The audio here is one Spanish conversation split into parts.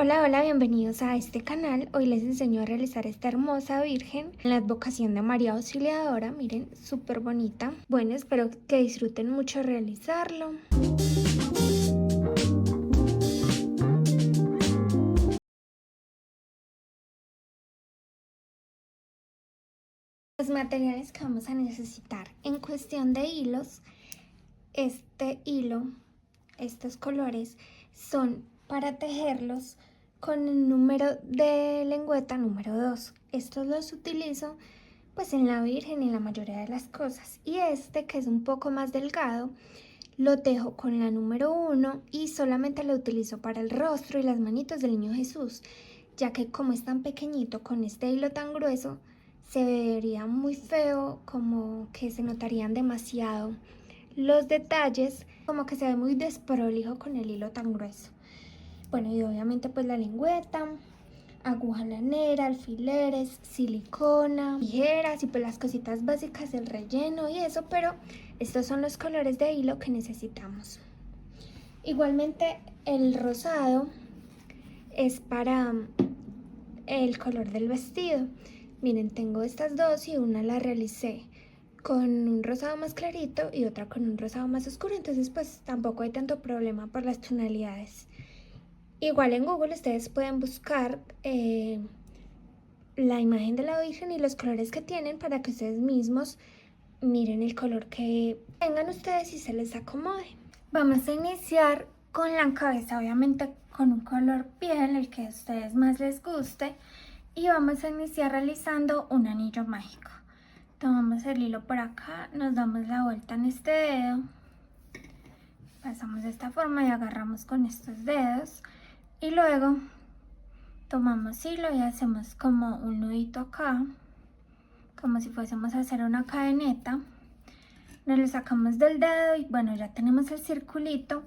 Hola, hola, bienvenidos a este canal. Hoy les enseño a realizar esta hermosa virgen en la advocación de María Auxiliadora. Miren, súper bonita. Bueno, espero que disfruten mucho realizarlo. Los materiales que vamos a necesitar en cuestión de hilos, este hilo, estos colores son para tejerlos con el número de lengüeta número 2. Estos los utilizo pues en la virgen y en la mayoría de las cosas. Y este, que es un poco más delgado, lo tejo con la número 1 y solamente lo utilizo para el rostro y las manitos del niño Jesús, ya que como es tan pequeñito con este hilo tan grueso, se vería muy feo, como que se notarían demasiado los detalles, como que se ve muy desprolijo con el hilo tan grueso. Bueno, y obviamente pues la lengüeta, aguja lanera, alfileres, silicona, tijeras y pues las cositas básicas del relleno y eso, pero estos son los colores de hilo que necesitamos. Igualmente el rosado es para el color del vestido. Miren, tengo estas dos y una la realicé con un rosado más clarito y otra con un rosado más oscuro, entonces pues tampoco hay tanto problema por las tonalidades. Igual en Google ustedes pueden buscar la imagen de la Virgen y los colores que tienen para que ustedes mismos miren el color que tengan ustedes y se les acomode. Vamos a iniciar con la cabeza, obviamente con un color piel, el que a ustedes más les guste, y vamos a iniciar realizando un anillo mágico. Tomamos el hilo por acá, nos damos la vuelta en este dedo, pasamos de esta forma y agarramos con estos dedos y luego tomamos hilo y hacemos como un nudito acá, como si fuésemos a hacer una cadeneta. Nos lo sacamos del dedo y bueno, ya tenemos el circulito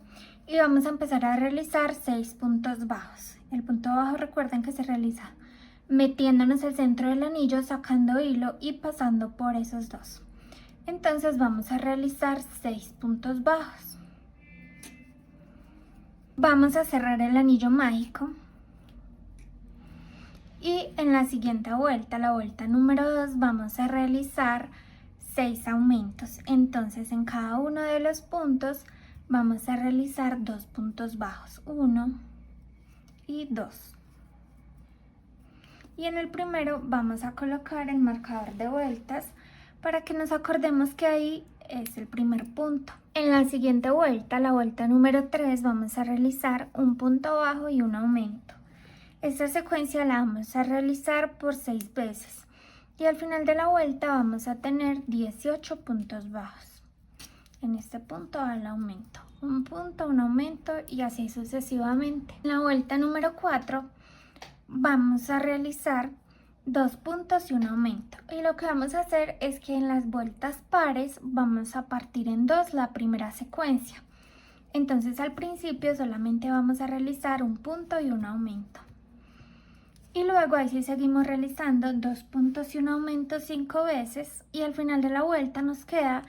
y vamos a empezar a realizar 6 puntos bajos. El punto bajo, recuerden que se realiza metiéndonos el centro del anillo, sacando hilo y pasando por esos dos. Entonces vamos a realizar 6 puntos bajos. Vamos a cerrar el anillo mágico y en la siguiente vuelta, la vuelta número 2, vamos a realizar 6 aumentos. Entonces en cada uno de los puntos vamos a realizar 2 puntos bajos, 1 y 2. Y en el primero vamos a colocar el marcador de vueltas para que nos acordemos que ahí es el primer punto. En la siguiente vuelta, la vuelta número 3, vamos a realizar un punto bajo y un aumento. Esta secuencia la vamos a realizar por 6 veces y al final de la vuelta vamos a tener 18 puntos bajos. En este punto va el aumento, un punto, un aumento y así sucesivamente. En la vuelta número 4 vamos a realizar 2 puntos y un aumento, y lo que vamos a hacer es que en las vueltas pares vamos a partir en dos la primera secuencia. Entonces al principio solamente vamos a realizar un punto y un aumento. Y luego ahí sí seguimos realizando 2 puntos y un aumento 5 veces y al final de la vuelta nos queda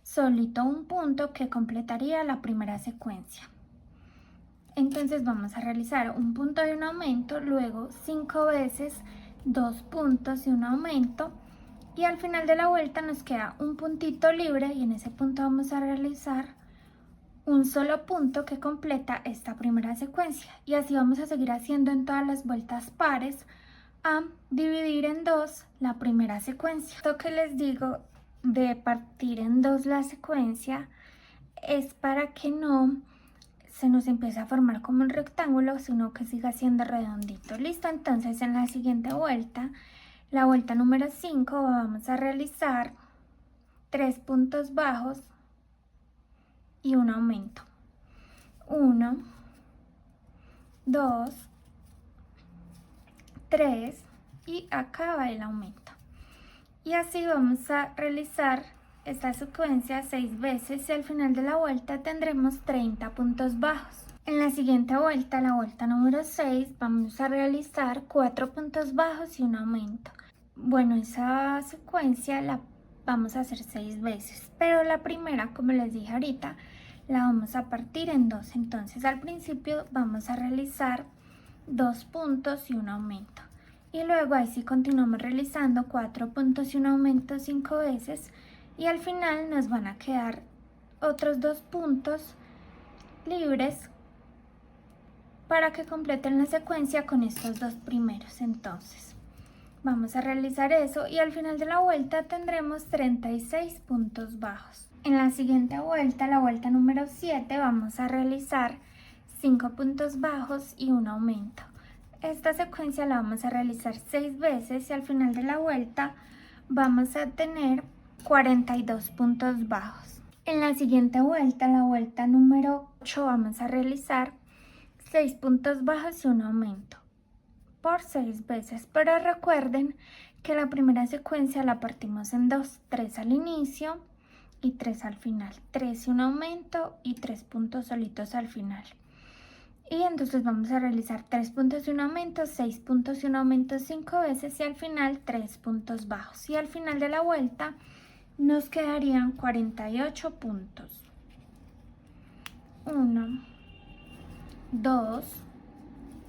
solito un punto que completaría la primera secuencia. Entonces vamos a realizar un punto y un aumento, luego 5 veces 2 puntos y un aumento y al final de la vuelta nos queda un puntito libre y en ese punto vamos a realizar un solo punto que completa esta primera secuencia y así vamos a seguir haciendo en todas las vueltas pares a dividir en dos la primera secuencia. Esto que les digo de partir en dos la secuencia es para que no se nos empiece a formar como un rectángulo, sino que siga siendo redondito. Listo, entonces en la siguiente vuelta, la vuelta número 5, vamos a realizar 3 puntos bajos y un aumento. 1, 2, 3 y acá va el aumento. Y así vamos a realizar esta secuencia 6 veces y al final de la vuelta tendremos 30 puntos bajos. En la siguiente vuelta, la vuelta número 6, vamos a realizar 4 puntos bajos y un aumento. Bueno, esa secuencia la vamos a hacer 6 veces, pero la primera, como les dije ahorita, la vamos a partir en dos. Entonces al principio vamos a realizar 2 puntos y un aumento. Y luego ahí sí continuamos realizando 4 puntos y un aumento 5 veces. Y al final nos van a quedar otros 2 puntos libres para que completen la secuencia con estos dos primeros. Entonces vamos a realizar eso y al final de la vuelta tendremos 36 puntos bajos. En la siguiente vuelta, la vuelta número 7, vamos a realizar 5 puntos bajos y un aumento. Esta secuencia la vamos a realizar 6 veces y al final de la vuelta vamos a tener 42 puntos bajos. En la siguiente vuelta, la vuelta número 8, vamos a realizar 6 puntos bajos y un aumento por 6 veces, pero recuerden que la primera secuencia la partimos en 2, 3 al inicio y 3 al final, 3 y un aumento y 3 puntos solitos al final. Y entonces vamos a realizar 3 puntos y un aumento, 6 puntos y un aumento 5 veces y al final 3 puntos bajos. Y al final de la vuelta nos quedarían 48 puntos. 1, 2,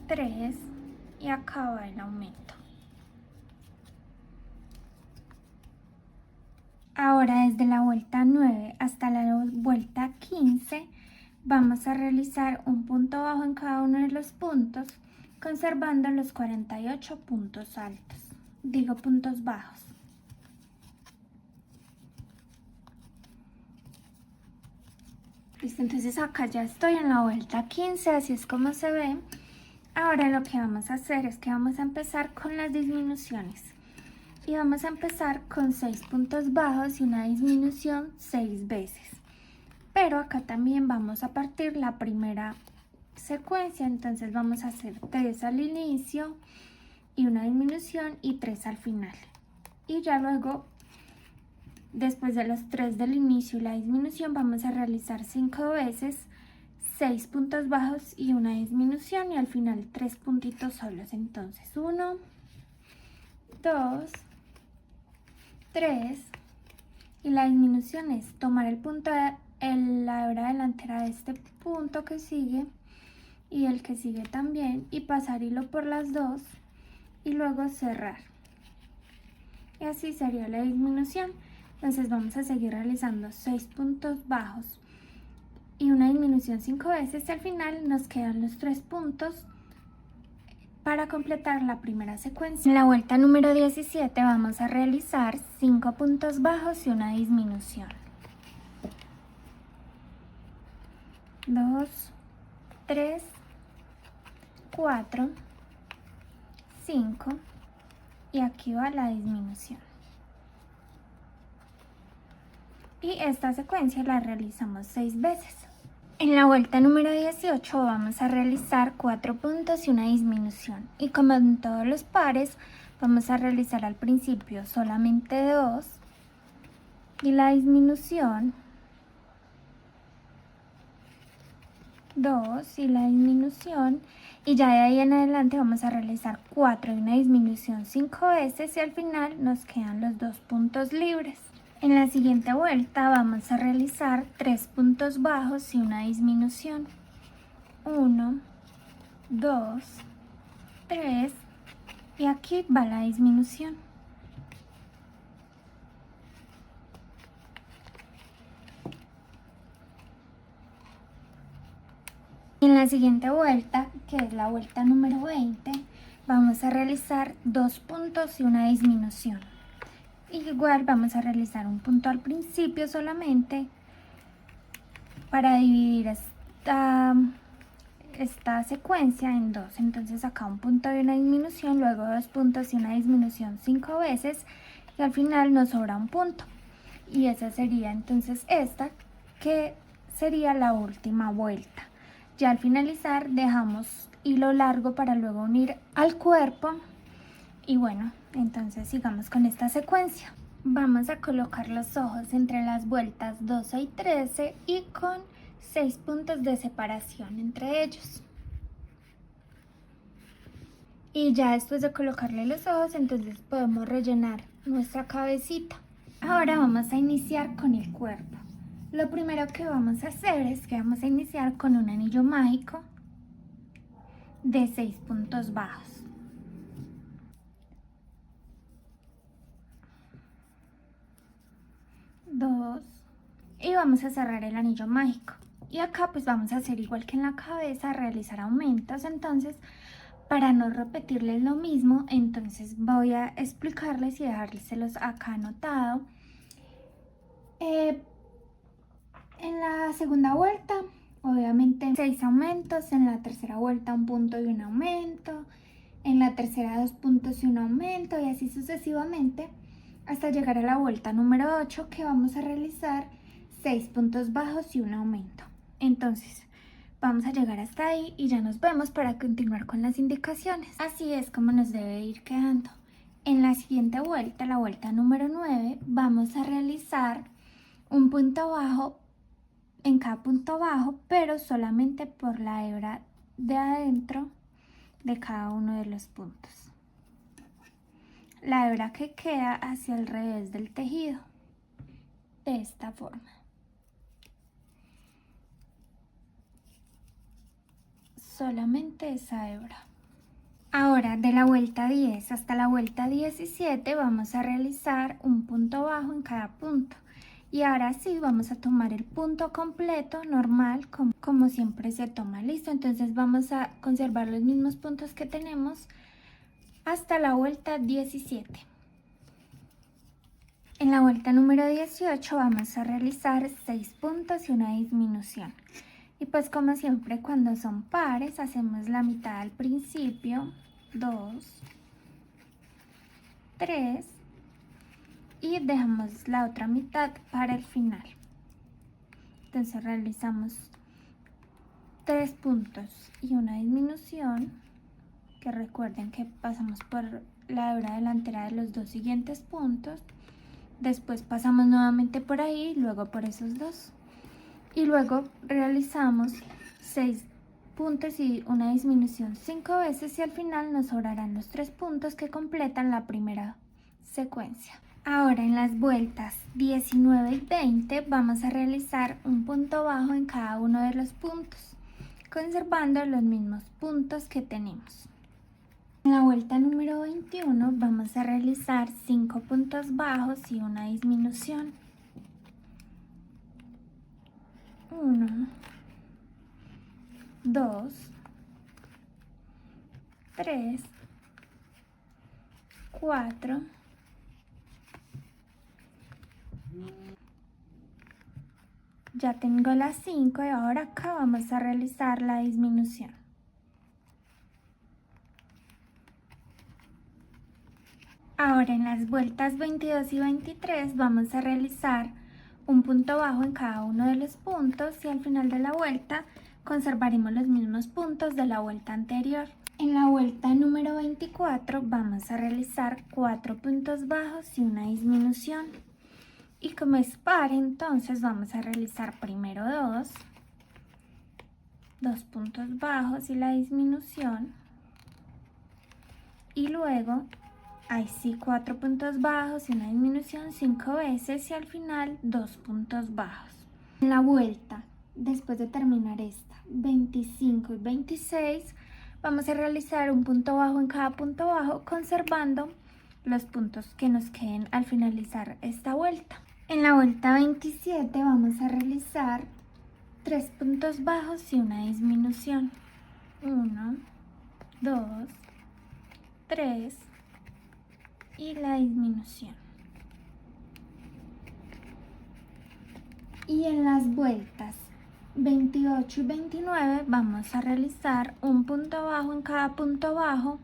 3 y acá va el aumento. Ahora desde la vuelta 9 hasta la vuelta 15 vamos a realizar un punto bajo en cada uno de los puntos, conservando los 48 puntos altos, digo puntos bajos. Listo, entonces acá ya estoy en la vuelta 15, así es como se ve. Ahora lo que vamos a hacer es que vamos a empezar con las disminuciones. Y vamos a empezar con 6 puntos bajos y una disminución 6 veces. Pero acá también vamos a partir la primera secuencia, entonces vamos a hacer 3 al inicio y una disminución y 3 al final. Y ya luego, después de los 3 del inicio y la disminución, vamos a realizar 5 veces 6 puntos bajos y una disminución y al final 3 puntitos solos. Entonces 1, 2, 3 y la disminución es tomar el punto de la hebra delantera de este punto que sigue y el que sigue también y pasar hilo por las dos y luego cerrar, y así sería la disminución. Entonces vamos a seguir realizando 6 puntos bajos y una disminución 5 veces y al final nos quedan los 3 puntos para completar la primera secuencia. En la vuelta número 17 vamos a realizar 5 puntos bajos y una disminución. 2, 3, 4, 5 y aquí va la disminución. Y esta secuencia la realizamos 6 veces. En la vuelta número 18 vamos a realizar 4 puntos y una disminución. Y como en todos los pares, vamos a realizar al principio solamente 2 y la disminución 2 y la disminución, y ya de ahí en adelante vamos a realizar 4 y una disminución 5 veces y al final nos quedan los 2 puntos libres. En la siguiente vuelta vamos a realizar 3 puntos bajos y una disminución. 1, 2, 3 y aquí va la disminución. En la siguiente vuelta, que es la vuelta número 20, vamos a realizar 2 puntos y una disminución. Igual vamos a realizar un punto al principio solamente para dividir esta secuencia en dos. Entonces acá un punto y una disminución, luego 2 puntos y una disminución 5 veces y al final nos sobra un punto. Y esa sería entonces esta, que sería la última vuelta. Ya al finalizar dejamos hilo largo para luego unir al cuerpo. Y bueno, entonces sigamos con esta secuencia. Vamos a colocar los ojos entre las vueltas 12 y 13 y con 6 puntos de separación entre ellos. Y ya después de colocarle los ojos, entonces podemos rellenar nuestra cabecita. Ahora vamos a iniciar con el cuerpo. Lo primero que vamos a hacer es que vamos a iniciar con un anillo mágico de 6 puntos bajos. Dos. Y vamos a cerrar el anillo mágico. Y acá pues vamos a hacer igual que en la cabeza, realizar aumentos. Entonces, para no repetirles lo mismo, entonces voy a explicarles y dejárselos acá anotado. En la segunda vuelta, obviamente 6 aumentos, en la tercera vuelta 1 punto y un aumento, en la tercera 2 puntos y un aumento, y así sucesivamente hasta llegar a la vuelta número 8, que vamos a realizar 6 puntos bajos y un aumento. Entonces vamos a llegar hasta ahí y ya nos vemos para continuar con las indicaciones. Así es como nos debe ir quedando. En la siguiente vuelta, la vuelta número 9, vamos a realizar un punto bajo en cada punto bajo, pero solamente por la hebra de adentro de cada uno de los puntos. La hebra que queda hacia el revés del tejido, de esta forma. Solamente esa hebra. Ahora, de la vuelta 10 hasta la vuelta 17 vamos a realizar un punto bajo en cada punto. Y ahora sí vamos a tomar el punto completo normal como siempre se toma. Listo, entonces vamos a conservar los mismos puntos que tenemos hasta la vuelta 17. En la vuelta número 18 vamos a realizar 6 puntos y una disminución. Y pues como siempre cuando son pares hacemos la mitad al principio, 2, 3 y dejamos la otra mitad para el final. Entonces realizamos 3 puntos y una disminución, que recuerden que pasamos por la hebra delantera de los dos siguientes puntos, después pasamos nuevamente por ahí, luego por esos dos, y luego realizamos 6 puntos y una disminución 5 veces, y al final nos sobrarán los 3 puntos que completan la primera secuencia. Ahora en las vueltas 19 y 20 vamos a realizar un punto bajo en cada uno de los puntos, conservando los mismos puntos que tenemos. En la vuelta número 21 vamos a realizar 5 puntos bajos y una disminución. 1, 2, 3, 4, ya tengo las 5 y ahora acá vamos a realizar la disminución. Ahora en las vueltas 22 y 23 vamos a realizar un punto bajo en cada uno de los puntos, y al final de la vuelta conservaremos los mismos puntos de la vuelta anterior. En la vuelta número 24 vamos a realizar 4 puntos bajos y una disminución. Y como es par, entonces vamos a realizar primero 2 puntos bajos y la disminución, y luego ahí sí 4 puntos bajos y una disminución 5 veces, y al final 2 puntos bajos. En la vuelta, después de terminar esta 25 y 26, vamos a realizar un punto bajo en cada punto bajo, conservando los puntos que nos queden al finalizar esta vuelta. En la vuelta 27 vamos a realizar 3 puntos bajos y una disminución. 1, 2, 3 y la disminución. Y en las vueltas 28 y 29 vamos a realizar un punto bajo en cada punto bajo,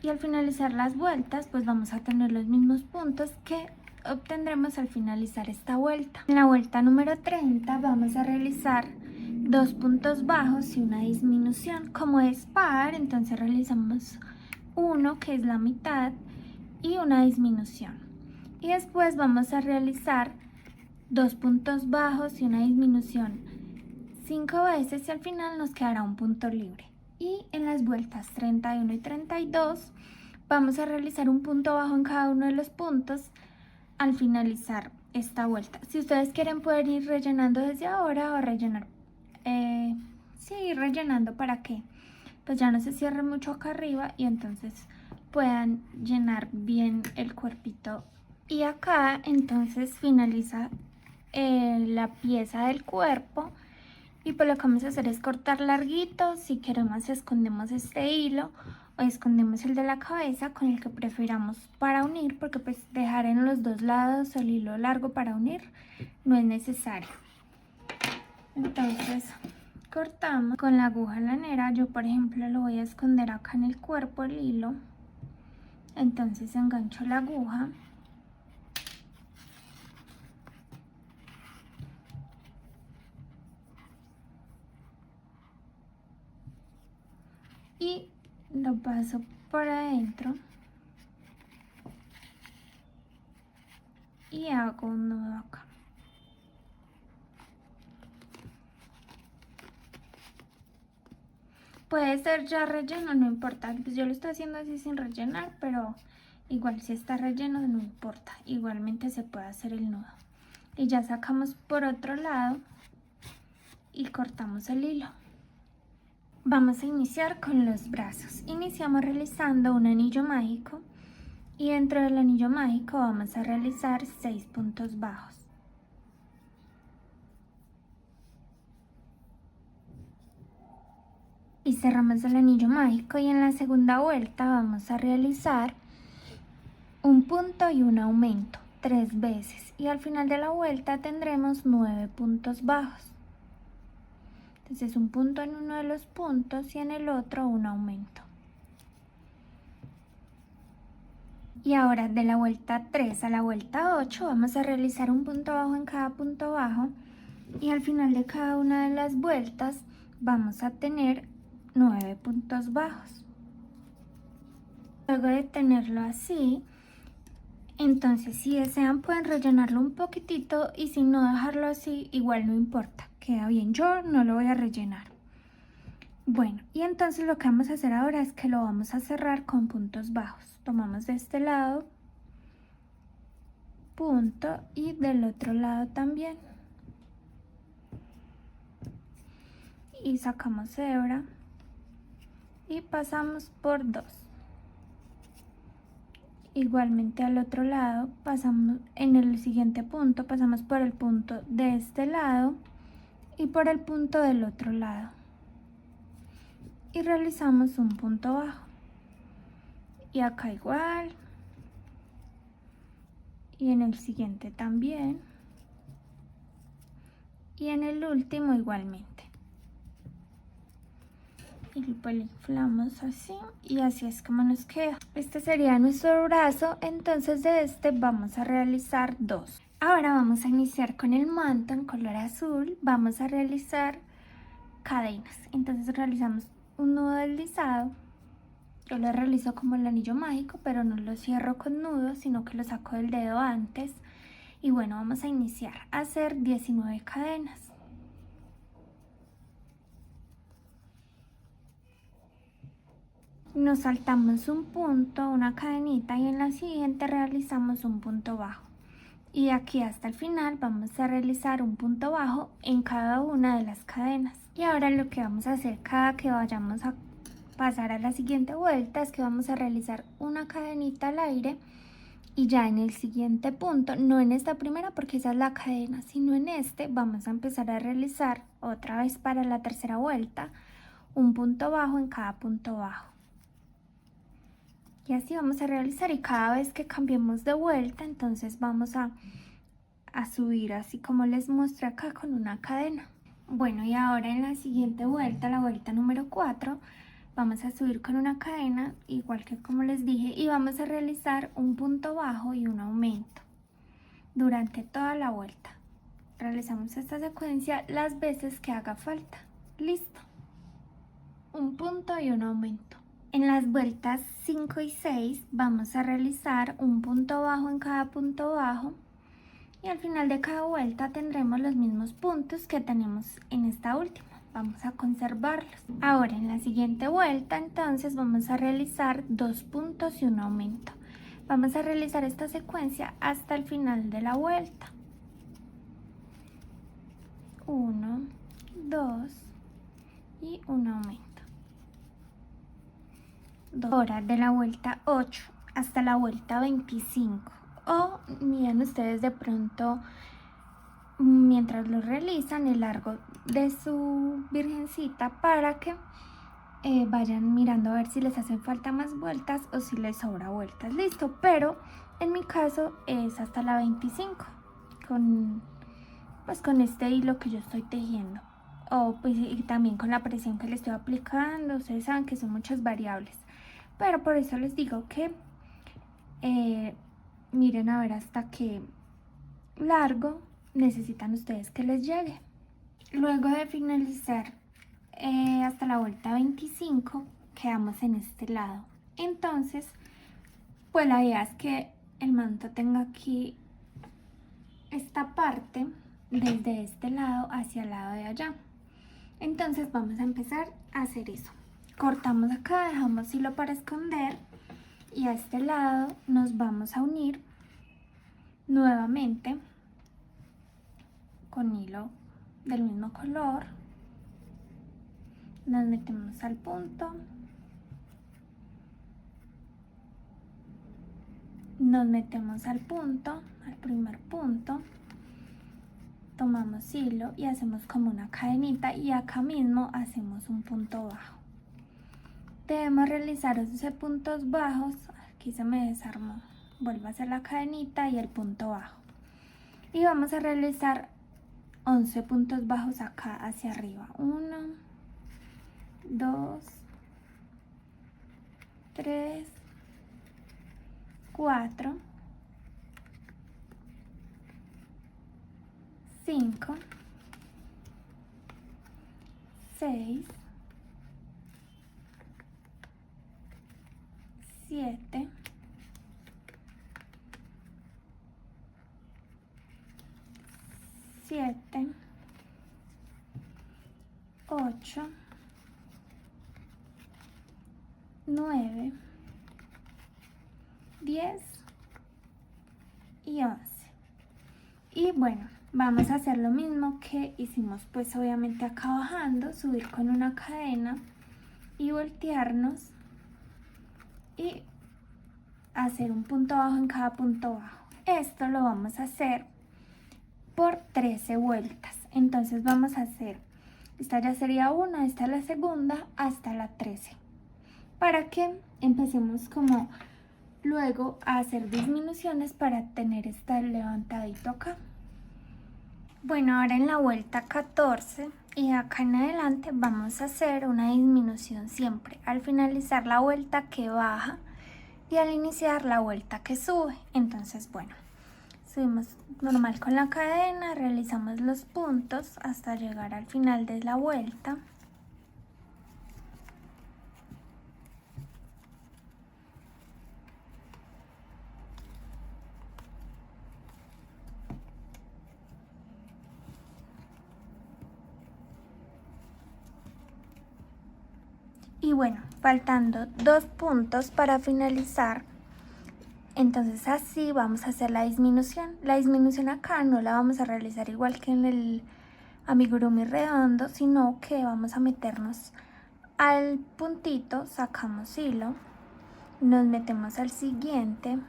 y al finalizar las vueltas pues vamos a tener los mismos puntos que obtendremos al finalizar esta vuelta. En la vuelta número 30 vamos a realizar 2 puntos bajos y una disminución. Como es par, entonces realizamos uno, que es la mitad, y una disminución. Y después vamos a realizar 2 puntos bajos y una disminución 5 veces, y al final nos quedará un punto libre. Y en las vueltas 31 y 32 vamos a realizar un punto bajo en cada uno de los puntos al finalizar esta vuelta. Si ustedes quieren pueden ir rellenando desde ahora o rellenar, sí, rellenando para que pues ya no se cierre mucho acá arriba y entonces puedan llenar bien el cuerpito. Y acá entonces finaliza la pieza del cuerpo. Y pues lo que vamos a hacer es cortar larguito. Si queremos escondemos este hilo o escondemos el de la cabeza con el que prefiramos para unir, porque pues dejar en los dos lados el hilo largo para unir no es necesario. Entonces cortamos con la aguja lanera. Yo por ejemplo lo voy a esconder acá en el cuerpo el hilo. Entonces engancho la aguja y lo paso por adentro y hago un nudo acá. Puede ser ya relleno, no importa, pues yo lo estoy haciendo así sin rellenar, pero igual si está relleno no importa, igualmente se puede hacer el nudo. Y ya sacamos por otro lado y cortamos el hilo. Vamos a iniciar con los brazos. Iniciamos realizando un anillo mágico y dentro del anillo mágico vamos a realizar 6 puntos bajos. Y cerramos el anillo mágico y en la segunda vuelta vamos a realizar un punto y un aumento 3 veces y al final de la vuelta tendremos 9 puntos bajos. Entonces un punto en uno de los puntos y en el otro un aumento. Y ahora de la vuelta 3 a la vuelta 8 vamos a realizar un punto bajo en cada punto bajo y al final de cada una de las vueltas vamos a tener 9 puntos bajos. Luego de tenerlo así, entonces si desean pueden rellenarlo un poquitito y si no dejarlo así igual no importa, queda bien. Yo no lo voy a rellenar. Bueno, y entonces lo que vamos a hacer ahora es que lo vamos a cerrar con puntos bajos. Tomamos de este lado punto y del otro lado también y sacamos hebra y pasamos por 2. Igualmente al otro lado pasamos en el siguiente punto, pasamos por el punto de este lado y por el punto del otro lado y realizamos un punto bajo y acá igual y en el siguiente también y en el último igualmente. Y pues lo inflamos así y así es como nos queda. Este sería nuestro brazo, entonces de este vamos a realizar 2. Ahora vamos a iniciar con el manto en color azul. Vamos a realizar cadenas. Entonces realizamos un nudo deslizado. Yo lo realizo como el anillo mágico, pero no lo cierro con nudo, sino que lo saco del dedo antes. Y bueno, vamos a iniciar a hacer 19 cadenas. Nos saltamos un punto, una cadenita y en la siguiente realizamos un punto bajo. Y de aquí hasta el final vamos a realizar un punto bajo en cada una de las cadenas. Y ahora lo que vamos a hacer cada que vayamos a pasar a la siguiente vuelta es que vamos a realizar una cadenita al aire y ya en el siguiente punto, no en esta primera porque esa es la cadena, sino en este vamos a empezar a realizar otra vez para la tercera vuelta un punto bajo en cada punto bajo. Y así vamos a realizar y cada vez que cambiemos de vuelta entonces vamos a subir así como les mostré acá con una cadena. Bueno, y ahora en la siguiente vuelta, la vuelta número 4, vamos a subir con una cadena igual que como les dije y vamos a realizar un punto bajo y un aumento durante toda la vuelta. Realizamos esta secuencia las veces que haga falta. Listo. Un punto y un aumento. En las vueltas 5 y 6 vamos a realizar un punto bajo en cada punto bajo y al final de cada vuelta tendremos los mismos puntos que tenemos en esta última. Vamos a conservarlos. Ahora en la siguiente vuelta entonces vamos a realizar 2 puntos y un aumento. Vamos a realizar esta secuencia hasta el final de la vuelta. 1, 2 y un aumento. 2 horas de la vuelta 8 hasta la vuelta 25. O miren ustedes de pronto, mientras lo realizan, el largo de su virgencita para que vayan mirando a ver si les hacen falta más vueltas o si les sobra vueltas. Listo, pero en mi caso es hasta la 25 con este hilo que yo estoy tejiendo, o pues y también con la presión que le estoy aplicando. Ustedes saben que son muchas variables, pero por eso les digo que miren a ver hasta qué largo necesitan ustedes que les llegue. Luego de finalizar hasta la vuelta 25 quedamos en este lado. Entonces pues la idea es que el manto tenga aquí esta parte desde este lado hacia el lado de allá. Entonces vamos a empezar a hacer eso. Cortamos acá, dejamos hilo para esconder y a este lado nos vamos a unir nuevamente con hilo del mismo color. Nos metemos al punto, nos metemos al punto, al primer punto, tomamos hilo y hacemos como una cadenita y acá mismo hacemos un punto bajo. Debemos realizar 11 puntos bajos. Aquí se me desarmó. Vuelvo a hacer la cadenita y el punto bajo. Y vamos a realizar 11 puntos bajos acá hacia arriba. 1, 2, 3, 4, 5, 6, 7, 8, 9, 10 y 11. Y bueno, vamos a hacer lo mismo que hicimos pues obviamente acá bajando, subir con una cadena y voltearnos y hacer un punto bajo en cada punto bajo. Esto lo vamos a hacer por 13 vueltas. Entonces vamos a hacer, esta ya sería una, esta es la segunda, hasta la 13, para que empecemos como luego a hacer disminuciones para tener este levantadito acá. Bueno, ahora en la vuelta 14 y acá en adelante vamos a hacer una disminución siempre al finalizar la vuelta que baja y al iniciar la vuelta que sube. Entonces bueno, subimos normal con la cadena, realizamos los puntos hasta llegar al final de la vuelta. Y bueno, faltando 2 puntos para finalizar, entonces así vamos a hacer la disminución. La disminución acá no la vamos a realizar igual que en el amigurumi redondo, sino que vamos a meternos al puntito, sacamos hilo, nos metemos al siguiente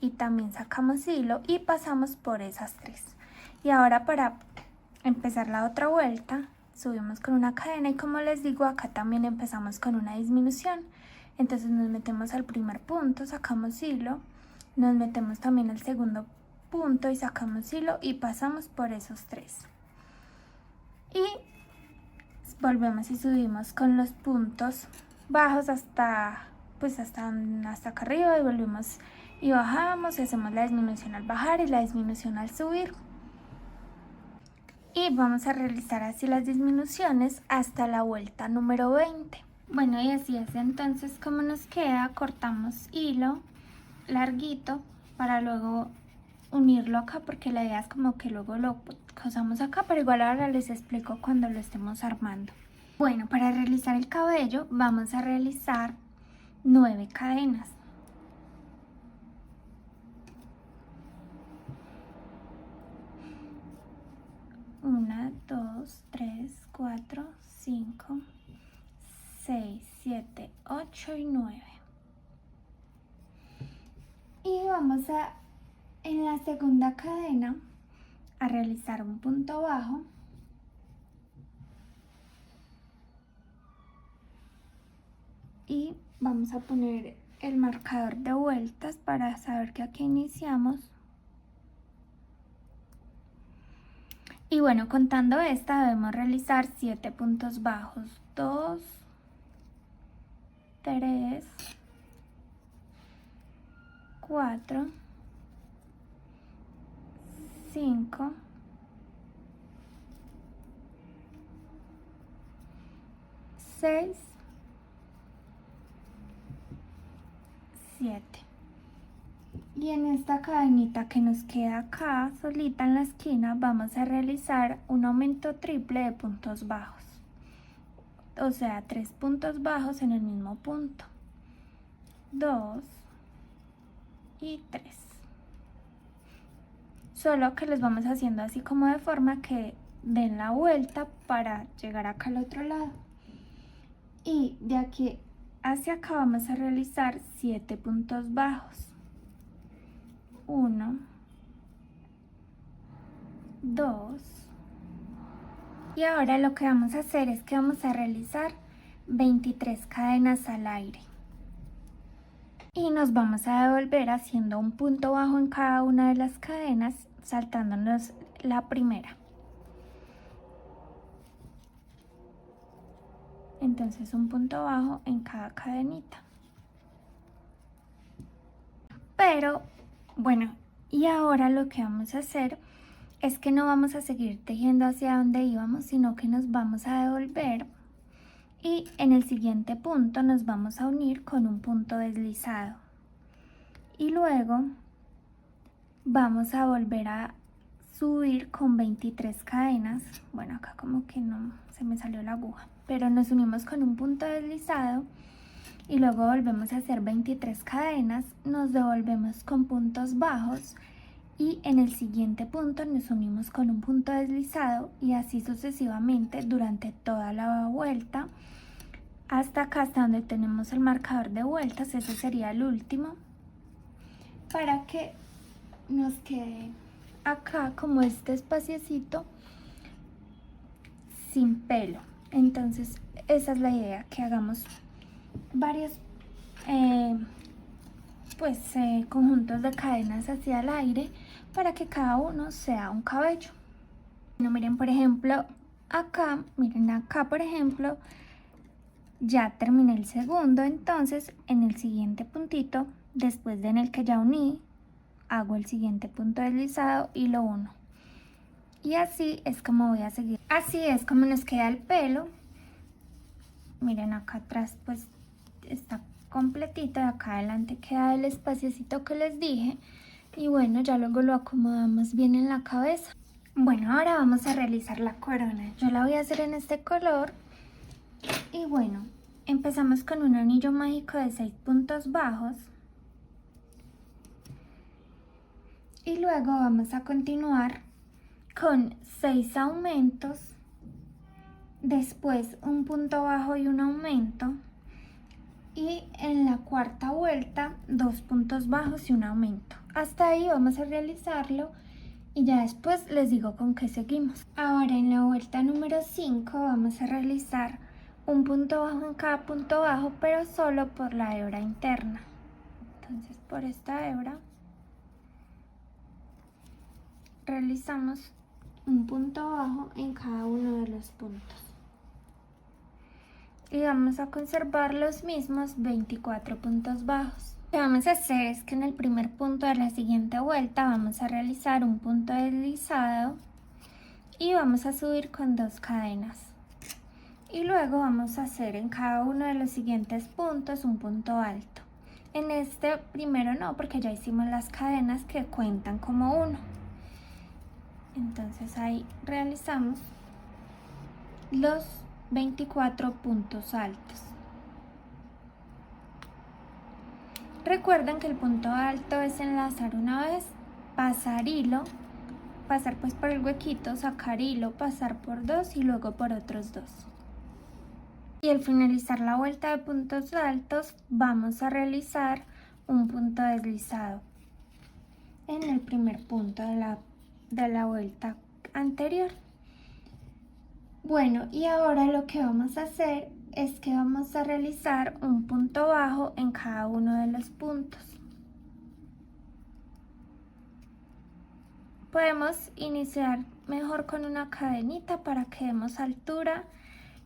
y también sacamos hilo y pasamos por esas 3. Y ahora para empezar la otra vuelta subimos con una cadena y como les digo acá también empezamos con una disminución. Entonces nos metemos al primer punto, sacamos hilo, nos metemos también al segundo punto y sacamos hilo y pasamos por esos 3 y volvemos y subimos con los puntos bajos hasta acá arriba y volvemos y bajamos y hacemos la disminución al bajar y la disminución al subir. Y vamos a realizar así las disminuciones hasta la vuelta número 20. Bueno, y así es entonces como nos queda. Cortamos hilo larguito para luego unirlo acá, porque la idea es como que luego lo cosamos acá, pero igual ahora les explico cuando lo estemos armando. Bueno, para realizar el cabello vamos a realizar 9 cadenas. Una, 2, 3, 4, 5, 6, 7, 8 y 9. Y vamos a, en la segunda cadena, a realizar un punto bajo. Y vamos a poner el marcador de vueltas para saber que aquí iniciamos. Y bueno, contando esta debemos realizar 7 puntos bajos. 2, 3, 4, 5, 6, 7. Y en esta cadenita que nos queda acá solita en la esquina vamos a realizar un aumento triple de puntos bajos, o sea 3 puntos bajos en el mismo punto, 2 y 3, solo que los vamos haciendo así como de forma que den la vuelta para llegar acá al otro lado. Y de aquí hacia acá vamos a realizar 7 puntos bajos, 1, 2, y ahora lo que vamos a hacer es que vamos a realizar 23 cadenas al aire y nos vamos a devolver haciendo un punto bajo en cada una de las cadenas, saltándonos la primera. Entonces un punto bajo en cada cadenita. Pero bueno, y ahora lo que vamos a hacer es que no vamos a seguir tejiendo hacia donde íbamos, sino que nos vamos a devolver y en el siguiente punto nos vamos a unir con un punto deslizado. Y luego vamos a volver a subir con 23 cadenas. Bueno, acá como que no se me salió la aguja, pero nos unimos con un punto deslizado y luego volvemos a hacer 23 cadenas, nos devolvemos con puntos bajos y en el siguiente punto nos unimos con un punto deslizado y así sucesivamente durante toda la vuelta hasta acá, hasta donde tenemos el marcador de vueltas. Ese sería el último, para que nos quede acá como este espaciecito sin pelo. Entonces esa es la idea, que hagamos varios conjuntos de cadenas hacia el aire para que cada uno sea un cabello. Bueno, miren, por ejemplo acá, por ejemplo ya terminé el segundo. Entonces en el siguiente puntito, después de en el que ya uní, hago el siguiente punto deslizado y lo uno, y así es como voy a seguir. Así es como nos queda el pelo. Miren, acá atrás pues está completito, de acá adelante queda el espaciocito que les dije, y bueno, ya luego lo acomodamos bien en la cabeza. Bueno, ahora vamos a realizar la corona. Yo la voy a hacer en este color. Y bueno, empezamos con un anillo mágico de 6 puntos bajos y luego vamos a continuar con 6 aumentos, después un punto bajo y un aumento, y en la cuarta vuelta 2 puntos bajos y un aumento. Hasta ahí vamos a realizarlo y ya después les digo con qué seguimos. Ahora en la vuelta número 5 vamos a realizar un punto bajo en cada punto bajo, pero solo por la hebra interna. Entonces por esta hebra realizamos un punto bajo en cada uno de los puntos y vamos a conservar los mismos 24 puntos bajos. Lo que vamos a hacer es que en el primer punto de la siguiente vuelta vamos a realizar un punto deslizado y vamos a subir con 2 cadenas, y luego vamos a hacer en cada uno de los siguientes puntos un punto alto. En este primero no, porque ya hicimos las cadenas que cuentan como uno. Entonces ahí realizamos los 24 puntos altos. Recuerden que el punto alto es enlazar una vez, pasar hilo, pasar pues por el huequito, sacar hilo, pasar por 2 y luego por otros 2. Y al finalizar la vuelta de puntos altos vamos a realizar un punto deslizado en el primer punto de la vuelta anterior. Bueno, y ahora lo que vamos a hacer es que vamos a realizar un punto bajo en cada uno de los puntos. Podemos iniciar mejor con una cadenita para que demos altura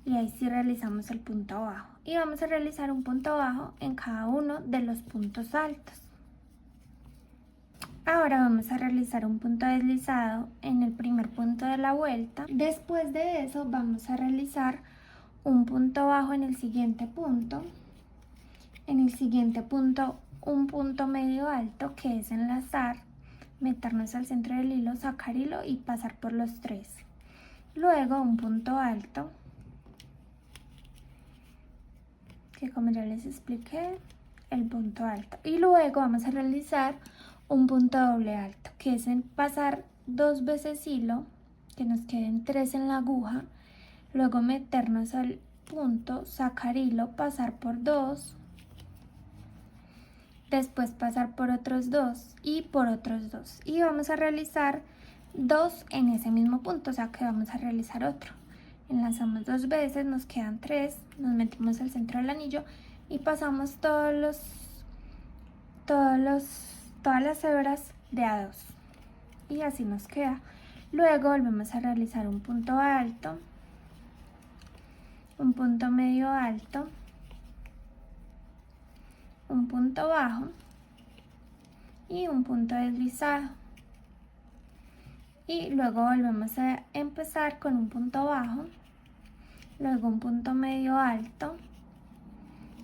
y ahí sí realizamos el punto bajo. Y vamos a realizar un punto bajo en cada uno de los puntos altos. Ahora vamos a realizar un punto deslizado en el primer punto de la vuelta. Después de eso vamos a realizar un punto bajo en el siguiente punto. En el siguiente punto un punto medio alto, que es enlazar, meternos al centro del hilo, sacar hilo y pasar por los tres. Luego un punto alto, que como ya les expliqué, el punto alto. Y luego vamos a realizar un punto doble alto, que es en pasar 2 veces hilo, que nos queden 3 en la aguja. Luego meternos al punto, sacar hilo, pasar por 2. Después pasar por otros 2 y por otros 2. Y vamos a realizar 2 en ese mismo punto, o sea que vamos a realizar otro. Enlazamos 2 veces, nos quedan 3, nos metimos al centro del anillo y pasamos todas las hebras de a 2. Y así nos queda. Luego volvemos a realizar un punto alto, un punto medio alto, un punto bajo y un punto deslizado. Y luego volvemos a empezar con un punto bajo, luego un punto medio alto,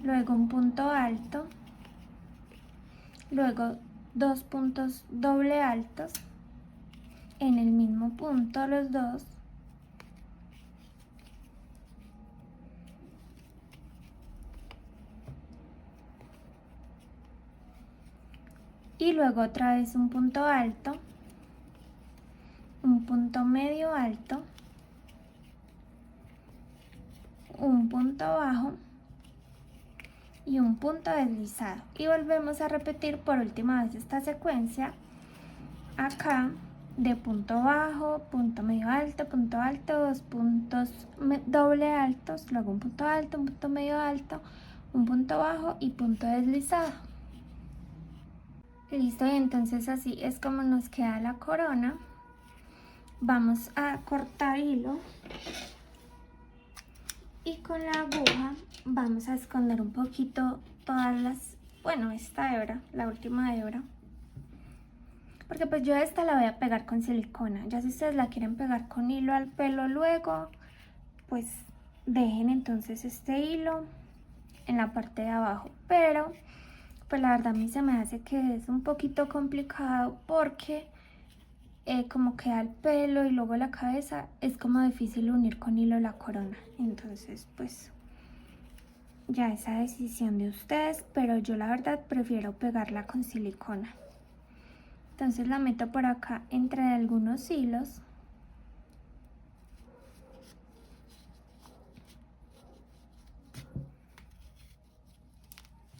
luego un punto alto, luego 2 puntos doble altos en el mismo punto los dos, y luego otra vez un punto alto, un punto medio alto, un punto bajo y un punto deslizado. Y volvemos a repetir por última vez esta secuencia acá de punto bajo, punto medio alto, 2 puntos doble altos, luego un punto alto, un punto medio alto, un punto bajo y punto deslizado. Listo, y entonces así es como nos queda la corona. Vamos a cortar hilo y con la aguja vamos a esconder un poquito esta hebra, la última hebra, porque pues yo esta la voy a pegar con silicona. Ya si ustedes la quieren pegar con hilo al pelo luego, pues dejen entonces este hilo en la parte de abajo, pero pues la verdad a mí se me hace que es un poquito complicado porque como queda el pelo y luego la cabeza, es como difícil unir con hilo la corona. Entonces pues ya esa decisión de ustedes, pero yo la verdad prefiero pegarla con silicona. Entonces la meto por acá entre algunos hilos.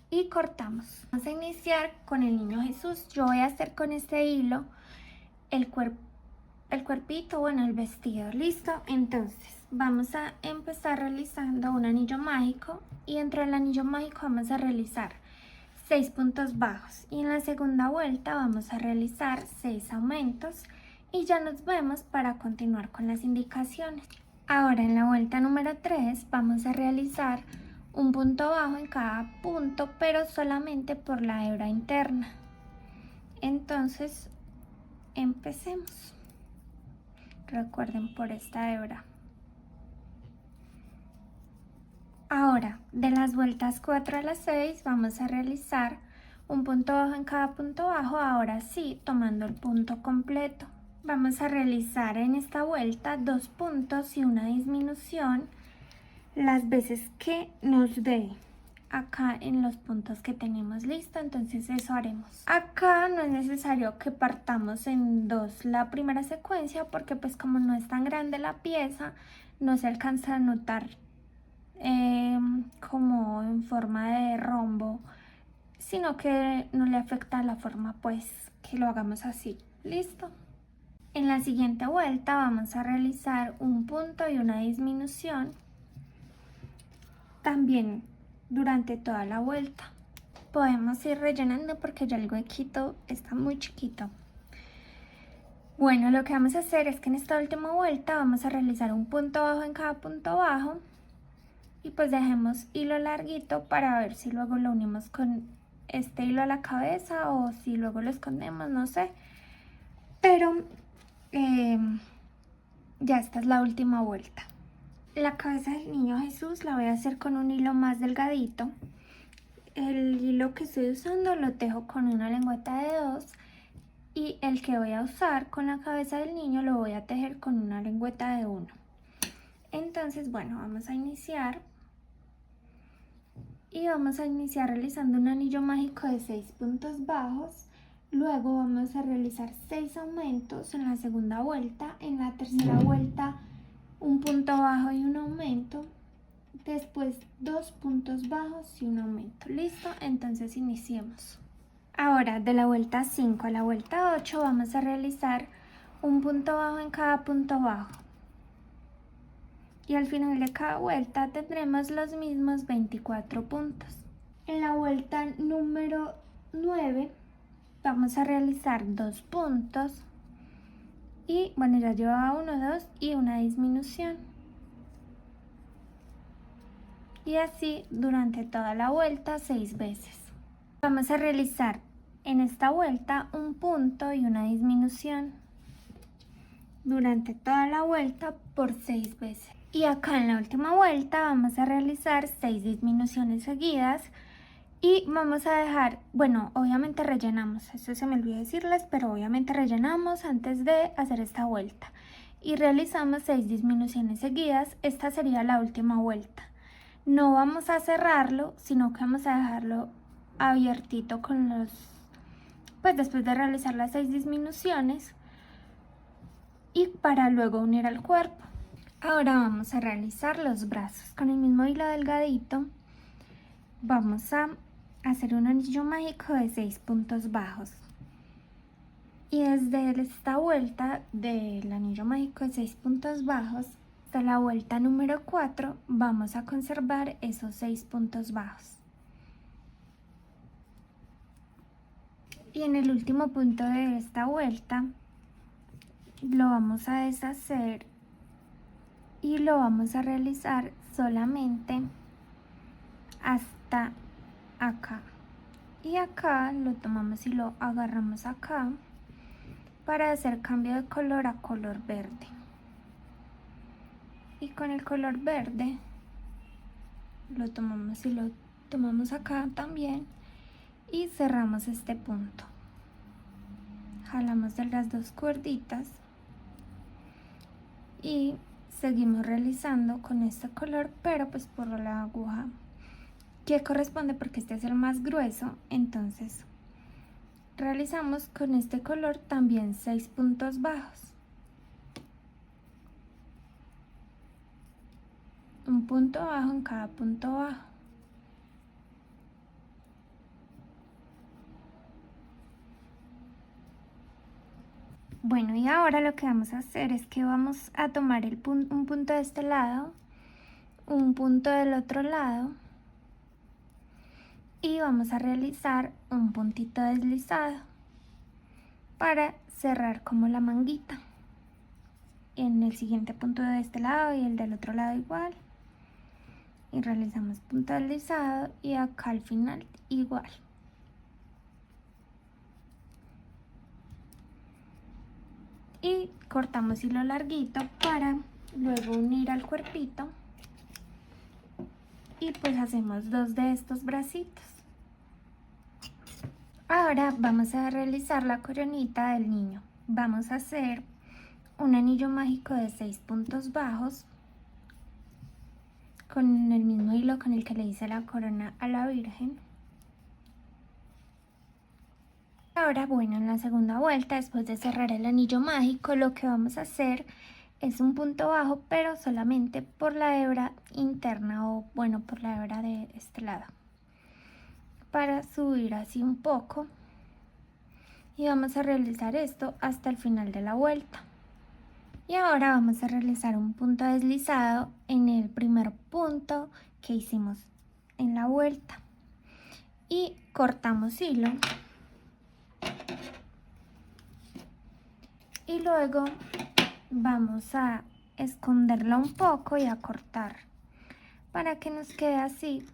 Y cortamos. Vamos a iniciar con el niño Jesús. Yo voy a hacer con este hilo el cuerpito, bueno, el vestido. ¿Listo? Entonces vamos a empezar realizando un anillo mágico y dentro del anillo mágico vamos a realizar 6 puntos bajos y en la segunda vuelta vamos a realizar 6 aumentos y ya nos vemos para continuar con las indicaciones. Ahora en la vuelta número 3 vamos a realizar un punto bajo en cada punto, pero solamente por la hebra interna. Entonces empecemos. Recuerden, por esta hebra. Ahora de las vueltas 4 a las 6 vamos a realizar un punto bajo en cada punto bajo, ahora sí tomando el punto completo. Vamos a realizar en esta vuelta 2 puntos y una disminución las veces que nos dé acá en los puntos que tenemos. Listo, entonces eso haremos. Acá no es necesario que partamos en 2 la primera secuencia porque pues como no es tan grande la pieza, no se alcanza a notar como en forma de rombo, sino que no le afecta la forma, pues que lo hagamos así. ¿Listo? En la siguiente vuelta vamos a realizar un punto y una disminución también durante toda la vuelta. Podemos ir rellenando porque ya el huequito está muy chiquito. Bueno, lo que vamos a hacer es que en esta última vuelta vamos a realizar un punto bajo en cada punto bajo y pues dejemos hilo larguito para ver si luego lo unimos con este hilo a la cabeza o si luego lo escondemos, no sé. Pero ya esta es la última vuelta. La cabeza del niño Jesús la voy a hacer con un hilo más delgadito. El hilo que estoy usando lo tejo con una lengüeta de 2 y el que voy a usar con la cabeza del niño lo voy a tejer con una lengüeta de 1. Entonces, bueno, vamos a iniciar y vamos a iniciar realizando un anillo mágico de 6 puntos bajos. Luego vamos a realizar 6 aumentos en la segunda vuelta. En la tercera vuelta un punto bajo y un aumento. Después 2 puntos bajos y un aumento. ¿Listo? Entonces iniciemos. Ahora de la vuelta 5 a la vuelta 8 vamos a realizar un punto bajo en cada punto bajo. Y al final de cada vuelta tendremos los mismos 24 puntos. En la vuelta número 9 vamos a realizar 2 puntos. Y bueno, ya llevaba 1, 2 y una disminución. Y así durante toda la vuelta 6 veces. Vamos a realizar en esta vuelta un punto y una disminución durante toda la vuelta por 6 veces. Y acá en la última vuelta vamos a realizar 6 disminuciones seguidas y vamos a dejar, bueno, obviamente rellenamos, eso se me olvidó decirles, pero obviamente rellenamos antes de hacer esta vuelta y realizamos 6 disminuciones seguidas. Esta sería la última vuelta. No vamos a cerrarlo, sino que vamos a dejarlo abiertito con los, pues después de realizar las 6 disminuciones y para luego unir al cuerpo. Ahora vamos a realizar los brazos con el mismo hilo delgadito. Vamos a hacer un anillo mágico de 6 puntos bajos y desde esta vuelta del anillo mágico de 6 puntos bajos hasta la vuelta número 4 vamos a conservar esos 6 puntos bajos. Y en el último punto de esta vuelta lo vamos a deshacer y lo vamos a realizar solamente hasta acá. Y acá lo tomamos y lo agarramos acá para hacer cambio de color a color verde. Y con el color verde lo tomamos y lo tomamos acá también y cerramos este punto. Jalamos de las dos cuerditas y seguimos realizando con este color, pero pues por la aguja que corresponde, porque este es el más grueso. Entonces realizamos con este color también 6 puntos bajos, un punto bajo en cada punto bajo. Bueno, y ahora lo que vamos a hacer es que vamos a tomar un punto de este lado, un punto del otro lado y vamos a realizar un puntito deslizado para cerrar como la manguita. En el siguiente punto de este lado y el del otro lado igual, y realizamos punto deslizado y acá al final igual. Y cortamos hilo larguito para luego unir al cuerpito y pues hacemos 2 de estos bracitos. Ahora vamos a realizar la coronita del niño. Vamos a hacer un anillo mágico de 6 puntos bajos con el mismo hilo con el que le hice la corona a la Virgen. Ahora, bueno, en la segunda vuelta, después de cerrar el anillo mágico, lo que vamos a hacer es un punto bajo, pero solamente por la hebra interna, o bueno, por la hebra de este lado, para subir así un poco. Y vamos a realizar esto hasta el final de la vuelta. Y ahora vamos a realizar un punto deslizado en el primer punto que hicimos en la vuelta y cortamos hilo y luego vamos a esconderla un poco y a cortar para que nos quede así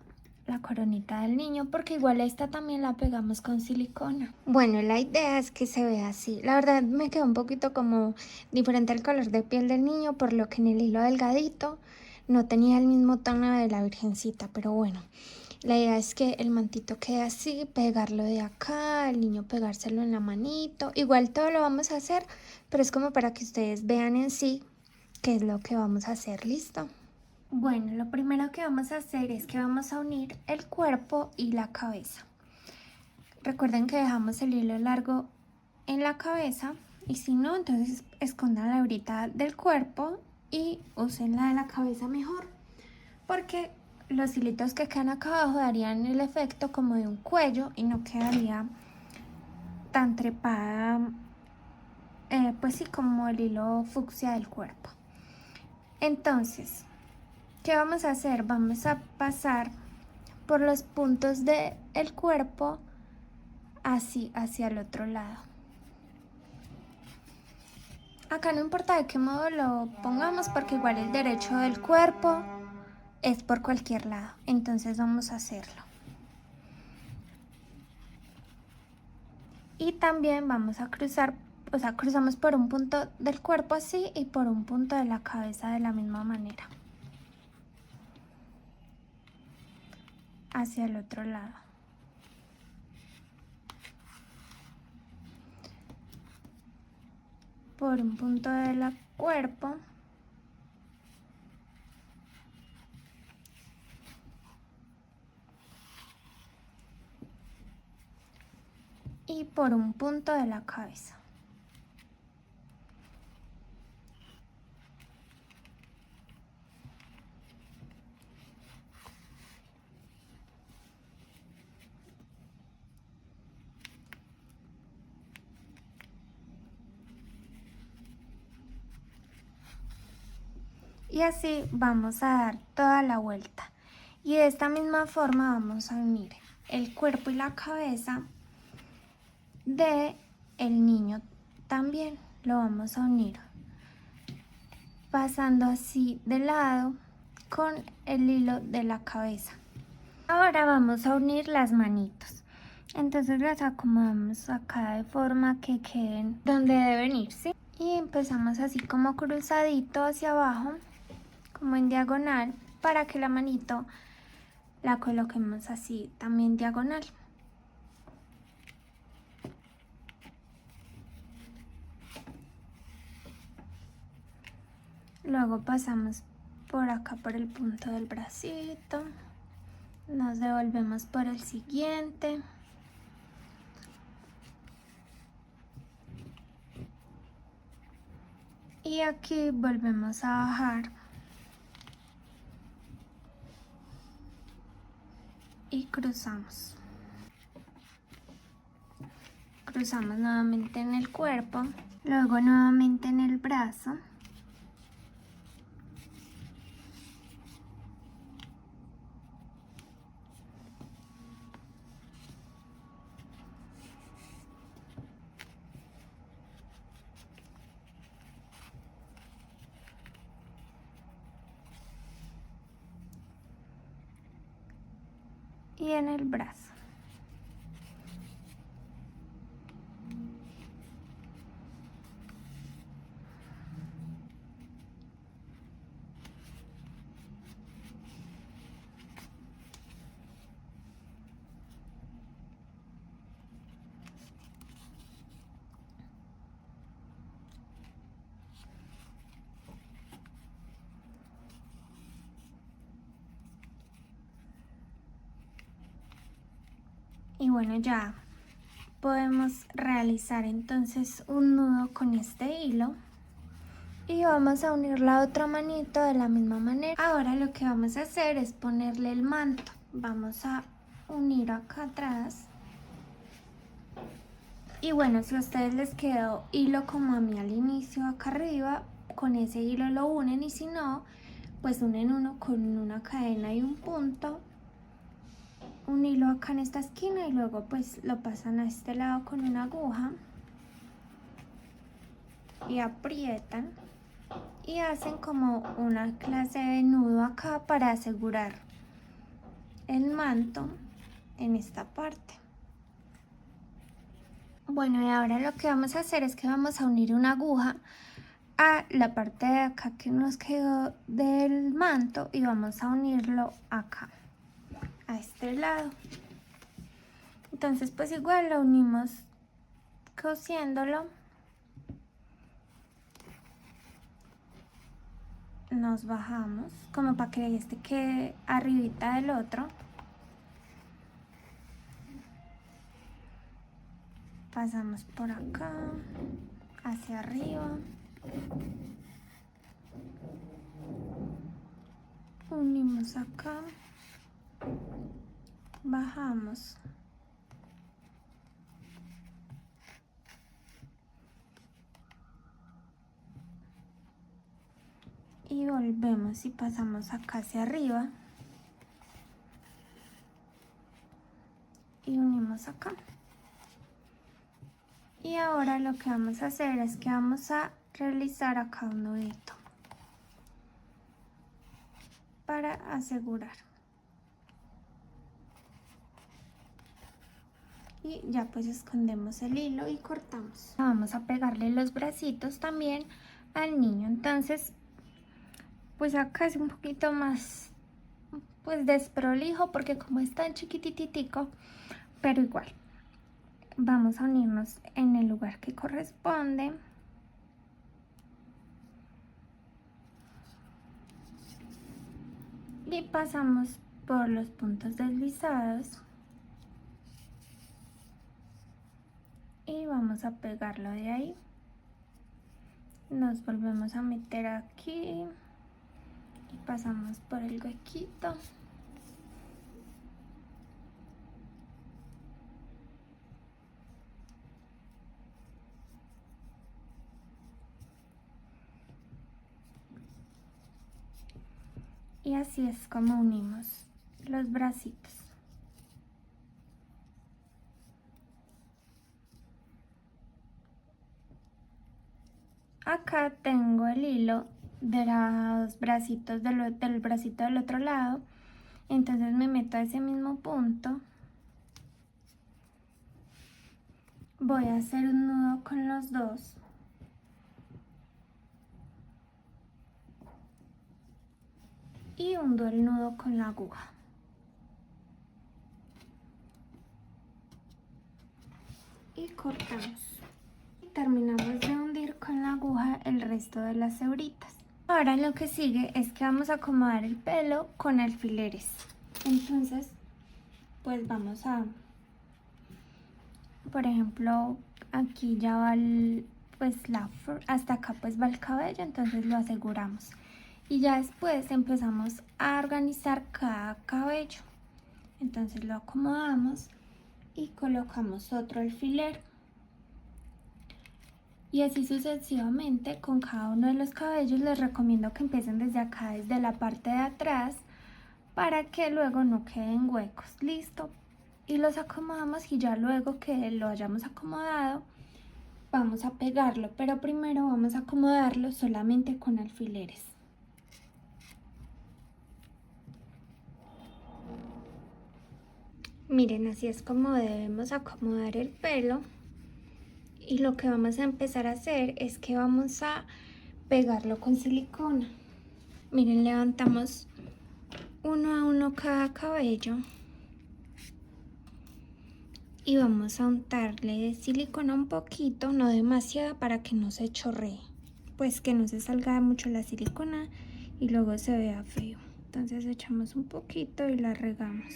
la coronita del niño, porque igual esta también la pegamos con silicona. Bueno, la idea es que se vea así. La verdad me quedó un poquito como diferente el color de piel del niño, por lo que en el hilo delgadito no tenía el mismo tono de la virgencita, pero bueno. La idea es que el mantito quede así, pegarlo de acá, el niño pegárselo en la manito. Igual todo lo vamos a hacer, pero es como para que ustedes vean en sí qué es lo que vamos a hacer. ¿Listo? Bueno, lo primero que vamos a hacer es que vamos a unir el cuerpo y la cabeza. Recuerden que dejamos el hilo largo en la cabeza y si no, entonces escondan la hebrita del cuerpo y usen la de la cabeza mejor, porque los hilitos que quedan acá abajo darían el efecto como de un cuello y no quedaría tan trepada, pues sí, como el hilo fucsia del cuerpo. Entonces, ¿qué vamos a hacer? Vamos a pasar por los puntos del cuerpo así hacia el otro lado. Acá no importa de qué modo lo pongamos, porque igual el derecho del cuerpo es por cualquier lado, entonces vamos a hacerlo. Y también vamos a cruzar, o sea, cruzamos por un punto del cuerpo así y por un punto de la cabeza de la misma manera, hacia el otro lado. Por un punto del cuerpo y por un punto de la cabeza. Y así vamos a dar toda la vuelta. Y de esta misma forma vamos a unir el cuerpo y la cabeza de el niño. También lo vamos a unir pasando así de lado con el hilo de la cabeza. Ahora vamos a unir las manitos. Entonces las acomodamos acá de forma que queden donde deben ir, ¿sí? Y empezamos así como cruzadito hacia abajo, como en diagonal, para que la manito la coloquemos así también diagonal. Luego pasamos por acá por el punto del bracito, nos devolvemos por el siguiente y aquí volvemos a bajar y cruzamos nuevamente en el cuerpo, luego nuevamente en el brazo y en el brazo. Y bueno, ya podemos realizar entonces un nudo con este hilo. Y vamos a unir la otra manito de la misma manera. Ahora lo que vamos a hacer es ponerle el manto. Vamos a unir acá atrás. Y bueno, si a ustedes les quedó hilo como a mí al inicio acá arriba, con ese hilo lo unen, y si no, pues unen uno con una cadena y un punto, un hilo acá en esta esquina, y luego pues lo pasan a este lado con una aguja y aprietan y hacen como una clase de nudo acá para asegurar el manto en esta parte. Bueno, y ahora lo que vamos a hacer es que vamos a unir una aguja a la parte de acá que nos quedó del manto y vamos a unirlo acá, a este lado. Entonces pues igual lo unimos cosiéndolo. Nos bajamos como para que este quede arribita del otro. Pasamos por acá, hacia arriba. Unimos acá. Bajamos. Y volvemos y pasamos acá hacia arriba. Y unimos acá. Y ahora lo que vamos a hacer es que vamos a realizar acá un nudito para asegurar. Y ya pues escondemos el hilo y cortamos. Vamos a pegarle los bracitos también al niño. Entonces pues acá es un poquito más pues desprolijo porque como es tan chiquititico, pero igual vamos a unirnos en el lugar que corresponde. Y pasamos por los puntos deslizados. Y vamos a pegarlo de ahí. Nos volvemos a meter aquí. Y pasamos por el huequito. Y así es como unimos los bracitos. Acá tengo el hilo de los bracitos del bracito del otro lado. Entonces me meto a ese mismo punto. Voy a hacer un nudo con los dos. Y hundo el nudo con la aguja. Y cortamos. Y terminamos de hundir con la aguja el resto de las hebritas. Ahora lo que sigue es que vamos a acomodar el pelo con alfileres. Entonces, pues vamos a, por ejemplo, aquí ya va hasta acá pues va el cabello, entonces lo aseguramos. Y ya después empezamos a organizar cada cabello. Entonces lo acomodamos y colocamos otro alfiler. Y así sucesivamente con cada uno de los cabellos. Les recomiendo que empiecen desde acá, desde la parte de atrás, para que luego no queden huecos. Listo. Y los acomodamos y ya luego que lo hayamos acomodado, vamos a pegarlo. Pero primero vamos a acomodarlo solamente con alfileres. Miren, así es como debemos acomodar el pelo. Y lo que vamos a empezar a hacer es que vamos a pegarlo con silicona. Miren, levantamos uno a uno cada cabello. Y vamos a untarle de silicona un poquito, no demasiado, para que no se chorree. Pues que no se salga mucho la silicona y luego se vea feo. Entonces echamos un poquito y la regamos.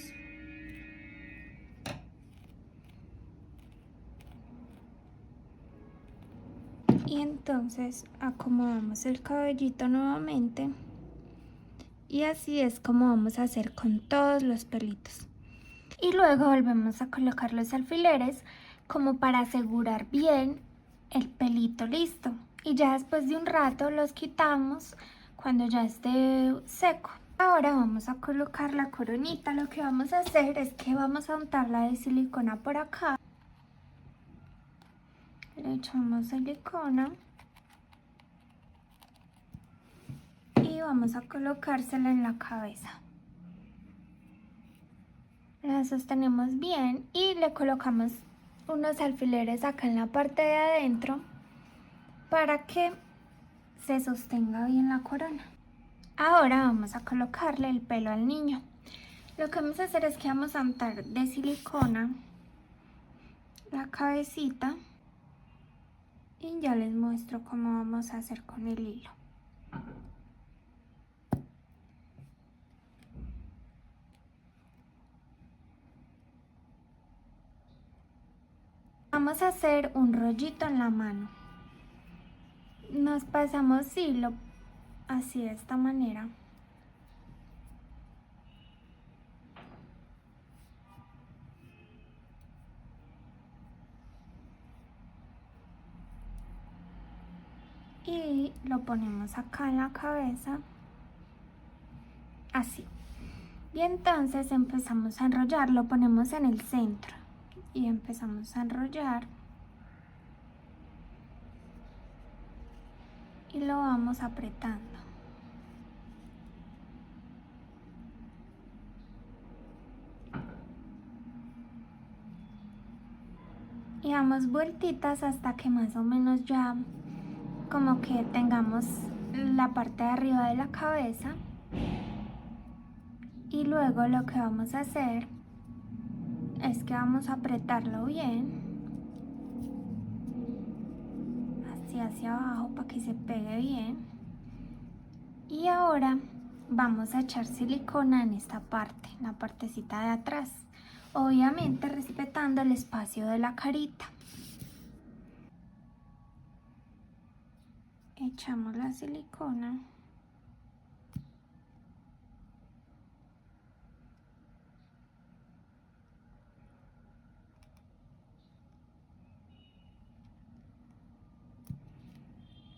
Y entonces acomodamos el cabellito nuevamente. Y así es como vamos a hacer con todos los pelitos. Y luego volvemos a colocar los alfileres como para asegurar bien el pelito listo. Y ya después de un rato los quitamos cuando ya esté seco. Ahora vamos a colocar la coronita. Lo que vamos a hacer es que vamos a untarla de silicona por acá. Le echamos silicona. Y vamos a colocársela en la cabeza. La sostenemos bien y le colocamos unos alfileres acá en la parte de adentro para que se sostenga bien la corona. Ahora vamos a colocarle el pelo al niño. Lo que vamos a hacer es que vamos a untar de silicona la cabecita y ya les muestro cómo vamos a hacer con el hilo. Vamos a hacer un rollito en la mano. Nos pasamos hilo así de esta manera. Y lo ponemos acá en la cabeza, así. Y entonces empezamos a enrollar, lo ponemos en el centro y empezamos a enrollar. Y lo vamos apretando. Y damos vueltitas hasta que más o menos ya como que tengamos la parte de arriba de la cabeza. Y luego lo que vamos a hacer es que vamos a apretarlo bien, así hacia abajo para que se pegue bien. Y ahora vamos a echar silicona en esta parte, en la partecita de atrás, obviamente respetando el espacio de la carita. Echamos la silicona.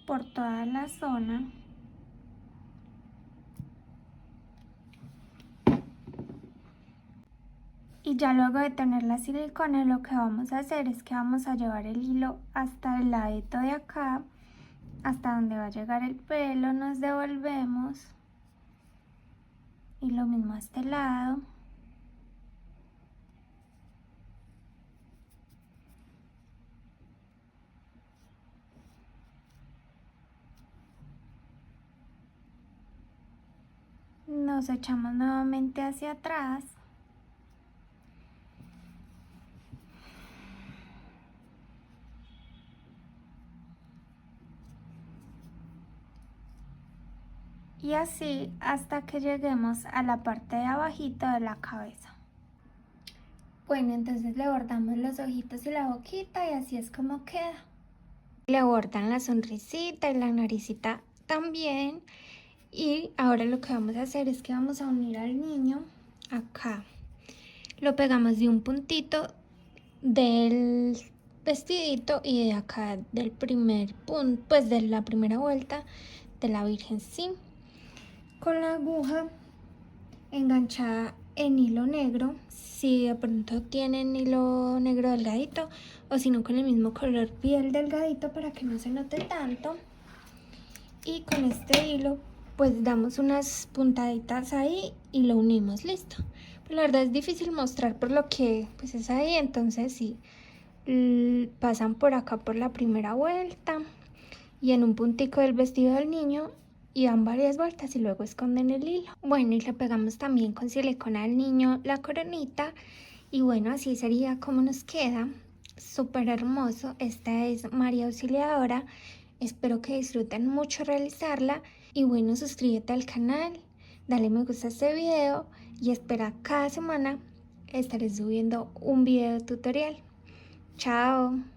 Por toda la zona. Y ya luego de tener la silicona, lo que vamos a hacer es que vamos a llevar el hilo hasta el ladito de acá, hasta donde va a llegar el pelo, nos devolvemos. Y lo mismo a este lado. Nos echamos nuevamente hacia atrás. Y así hasta que lleguemos a la parte de abajito de la cabeza. Bueno, entonces le bordamos los ojitos y la boquita y así es como queda. Le bordan la sonrisita y la naricita también. Y ahora lo que vamos a hacer es que vamos a unir al niño acá. Lo pegamos de un puntito del vestidito y de acá del primer punto, pues de la primera vuelta de la Virgen, sí. Con la aguja enganchada en hilo negro, si de pronto tienen hilo negro delgadito o si no con el mismo color piel delgadito para que no se note tanto. Y con este hilo pues damos unas puntaditas ahí y lo unimos, listo. Pero la verdad es difícil mostrar por lo que pues es ahí, entonces sí, pasan por acá por la primera vuelta y en un puntico del vestido del niño y dan varias vueltas y luego esconden el hilo. Bueno, y le pegamos también con silicona al niño la coronita y bueno, así sería como nos queda. Súper hermoso. Esta es María Auxiliadora. Espero que disfruten mucho realizarla y bueno, suscríbete al canal, dale me gusta a este video y espera cada semana estaré subiendo un video tutorial. Chao.